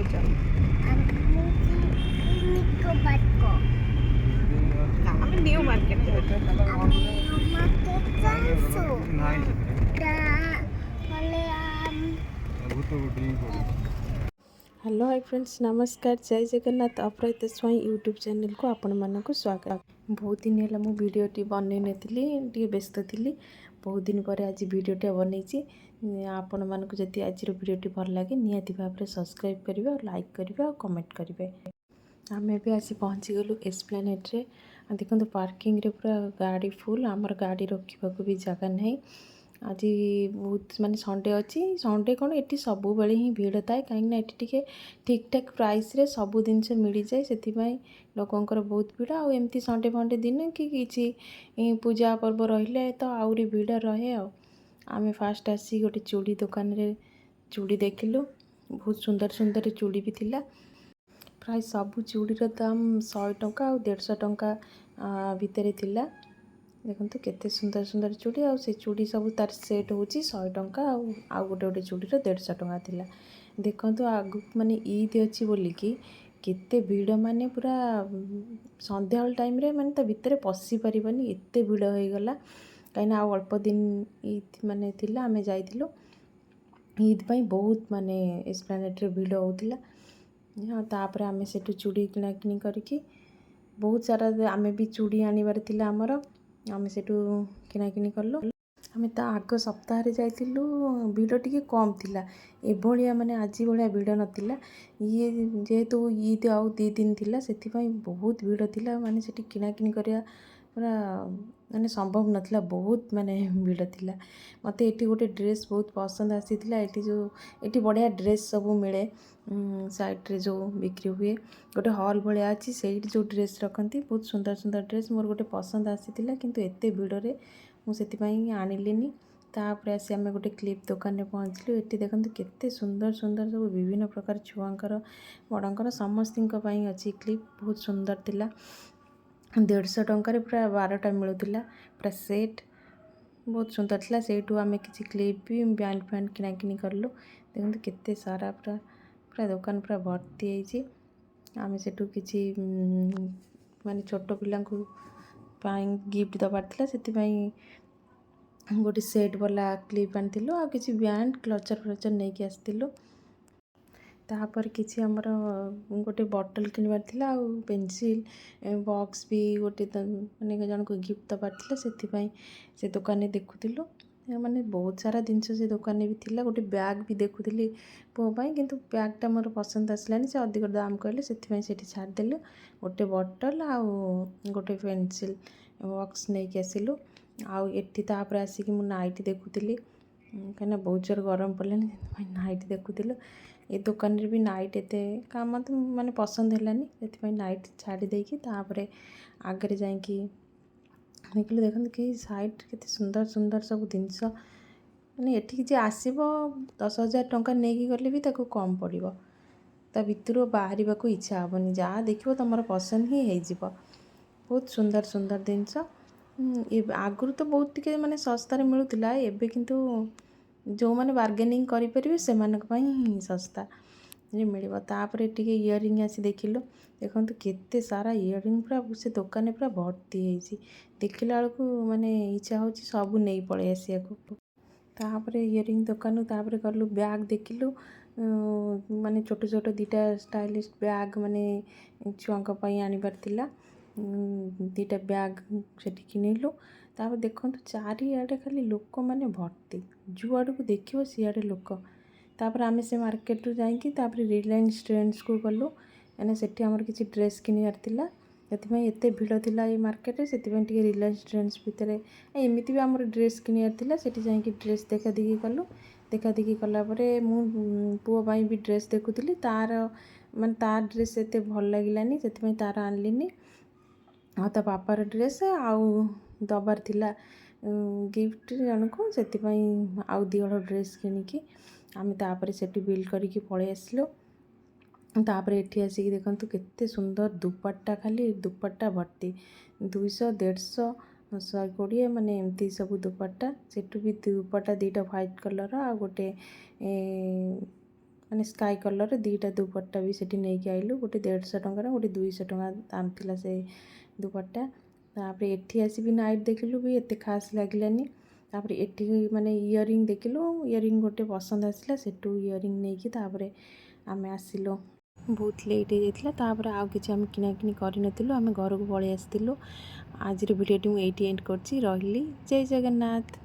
ଯାଉଛ? ଆମେ new market ଯାଉଛୁ। हेलो हाय फ्रेंड्स, नमस्कार, जय जगन्नाथ। अपराजिता स्वाई यूट्यूब चैनल को आपण मानक स्वागत। बहुत दिन है मु वीडियोटी बनई नी, व्यस्त थी। बहुत दिन पर आज वीडियोटी बनई। आपण मानक जदि आज वीडियोटी भल लगे निहाती भाव में सब्सक्राइब करेंगे और लाइक करेंगे और कमेंट करेंगे। आम भी आसी पहुँची गलु एस्प्लेनेड रे। देखो पार्किंग रे पूरा गाड़ी फुल, आमर गाड़ी रखा भी जगह नहीं। आज बहुत माने संडे अच्छी, संडे कौन ये सब बेले ही भिड़ थाए कहीं ये ठीक ठाक प्राइस रे सब जिनस मिल जाए, से लोकंर बहुत भिड़। आमती संडे फंडे दिन कि किसी पूजा पर्व रही तो आहरी भिड़ रहे। आम फास्ट आसी गोटे चूड़ी दुकान रे चूड़ी देखिलु। बहुत सुंदर सुंदर चूड़ी भी थिला। प्राय सब चूड़ीर दाम 100 टंका और 150 टंका भितर थिला। देखो केते सुंदर सुंदर चूड़ी, आ से चूड़ी सब तार सेट हूँ 100 टंका। आउ गोटे गोटे चूड़ीर 150 टंका थिला। देखो आगु माने ईद अच्छी बोलिकी केते भिड़, माने पूरा संध्या टाइम रे माने ता भितर पशि पारिबनी एते भिड़ हो गला। कहीं आ अल्प दिन ईद माने थिला, आमे जाइथिलु ईद पई बहुत माने एस्प्लेनेड रे भिड़ होतिला। हाँ, तापर आमे सेठु चूड़ी किना किनी करके बहुत सारा आमे भी चूड़ी आनिबार थिला हमर। आमे सेठु किना किनी करलु। आमे ता आग सप्ताह रे जाइथिलु, भिड़ टिके कम थिला। एभलिया माने आजी भलिया भिड़ नथिला। ये जेहेतु ईद आउ 2 दिन थिला, सेथि पई बहुत भिड़ थिला। माने सेठी किना किनी करिया पूरा माने संभव नथिला, बहुत माने भिड़ थिला। मते एठी गोटे ड्रेस बहुत पसंद आसीथिला। एठी बढ़िया ड्रेस सब मिले। साइड रे जो बिक्री हुए गोटे हॉल भाया अच्छी, से जो ड्रेस रखती बहुत सुंदर सुंदर ड्रेस मोर गोटे पसंद आसीथिला, किंतु एते भिड़ रे मुझे आनिलिनी। तापर आसी आम गोटे क्लिप दुकान में पहुँचलु। ये देखो केते सुंदर सुंदर सब विभिन्न प्रकार छुआंकर बड़ंकर समस्त अच्छी क्लिप बहुत सुंदर थिला। 150 टंकार पूरा 12टा मिलूला पूरा सेट, बहुत सुंदर थिला। सेठू आम किसी क्लिप भी बैंड फैंड किना किनी करलु। देखो केते सारा पूरा पूरा दुकान पूरा भर्ती होइछि। आम सेठू किसी माने छोट पिला गिफ्ट दबार थिला, से गोटे सेट वाला क्लिप आनिथिलु। आ किसी बैंड क्लचर फ्लचर नहीं कि आसथिलु। तापर किसी आमर गोटे बॉटल किनबार थिला, आ पेंसिल बॉक्स भी गोटे माने जन को गिफ्ट दबार थिला, से दुकान देखुथिलु। माने बहुत सारा जिनस से दुकान भी थिला। गोटे बैग भी देखुथिली पो पाई, किंतु बैगटा मोर पसंद आसलानी, से अधिक दाम कहले, से छाड़देलु। गोटे बॉटल आ गोटे पेंसिल बॉक्स नहीं कि आसिलु। आउ एठी तापर आसिक मु नाइट देखुथिली, कहीं बहुत जोर गरम पड़लानी, नाइट देखुथिलु। ये दुकान रे भी नाइट एते काम तो माने पसंद हेलानी, से नाइट छाड़ी देकी तापरे आगे जाइकी देखिलु। देखो कि साइड केते सुंदर सुंदर सब जिनस, माने एठी जे आसीबो 10,000 टंका नेकी गले भी ताको कम पड़िबो। ता भितरु बाहर को इच्छा हेबनी, जहाँ देखिबो तुमर पसंद ही हो। बहुत सुंदर सुंदर जिनस। आगुरी तो बहुत टिके माने सस्तार मिलूला, एबे किंतु जो माने बार्गेनिंग करि परिबे सेमानक पई सस्ता जे मिलिबो। तापर टिके इयरिंग आसी देखिलु। देखंतु केते सारा इयरिंग पूरा से दुकान पूरा भर्ती होइछि। देखिला बेलकु माने इच्छा होछि सब नहीं पळे आसिया को। तापर इयरिंग दुकान तापर गलु बैग देखिलु। माने छोट छोट 2टा स्टाइलिश बैग माने छुआंक पई आनिबार थिला। 2टा बैग सेठी किनिलु। तापर देखंतु चारिआडे खाली लोक माने भर्ती, जुआडू को देखिबो सियाडे लोक। तापर आमे से मार्केट रू जाइकी तापर रिलायंस ट्रेंड्स को गलु। यानी सेठी हमर किसी ड्रेस किनिबार थिला, सेति एते भिड़ थिला ए मार्केट रे। सेति रिलायंस ट्रेंड्स भितर एमिति भी हमर ड्रेस किनिबार थिला। सेठी जाइकी ड्रेस देखा देखी कलु। देखा देखी कला परे मु पुओ पाई भी ड्रेस देखुथिली। तार माने तार ड्रेस एते भल लागिलानी, सेति तार आनलिनी। आ ता पापार ड्रेस आउ दबार थिला गिफ्ट जनको, सेति आउ 2 हल ड्रेस किनिकी आमे तापर सेठी बिल करिकी पळे आसिलो। तापर एठी आसिकी देखंतु केते सुंदर दुपट्टा, खाली दुपट्टा भर्ती 200 150 120 माने एमती सब दुपट्टा। सेठू भी दुपट्टा 2टा व्हाइट कलर आ गोटे ମାନେ ସ୍କାଏ କଲର୍ ଦୁଇଟା ଦୁପट्ଟା ବି ସେଠି ନେଇକି ଆଇଲୁ। ଗୋଟେ 150 ଟଙ୍କାର, ଗୋଟେ 200 ଟଙ୍କା ଦାମ୍ ଥିଲା ସେ ଦୁପଟ୍ଟା। ତାପରେ ଏଠି ଆସିବି ନାଇଟ୍ ଦେଖିଲୁ ବି ଏତେ ଖାସ୍ ଲାଗିଲାନି। ତାପରେ ଏଠି ମାନେ ଇୟରିଂ ଦେଖିଲୁ, ଇୟରିଂ ଗୋଟେ ପସନ୍ଦ ଆସିଲା, ସେଠୁ ଇୟରିଂ ନେଇକି ତାପରେ ଆମେ ଆସିଲୁ। ବହୁତ ଲେଟ୍ ହେଇଯାଇଥିଲା। ତାପରେ ଆଉ କିଛି ଆମେ କିଣାକିଣି କରିନଥିଲୁ, ଆମେ ଘରକୁ ପଳେଇ ଆସିଥିଲୁ। ଆଜିର ଭିଡ଼ିଓଟି ମୁଁ ଏଇଠି ଏଣ୍ଡ କରୁଛି। ରହିଲି। ଜୟ ଜଗନ୍ନାଥ।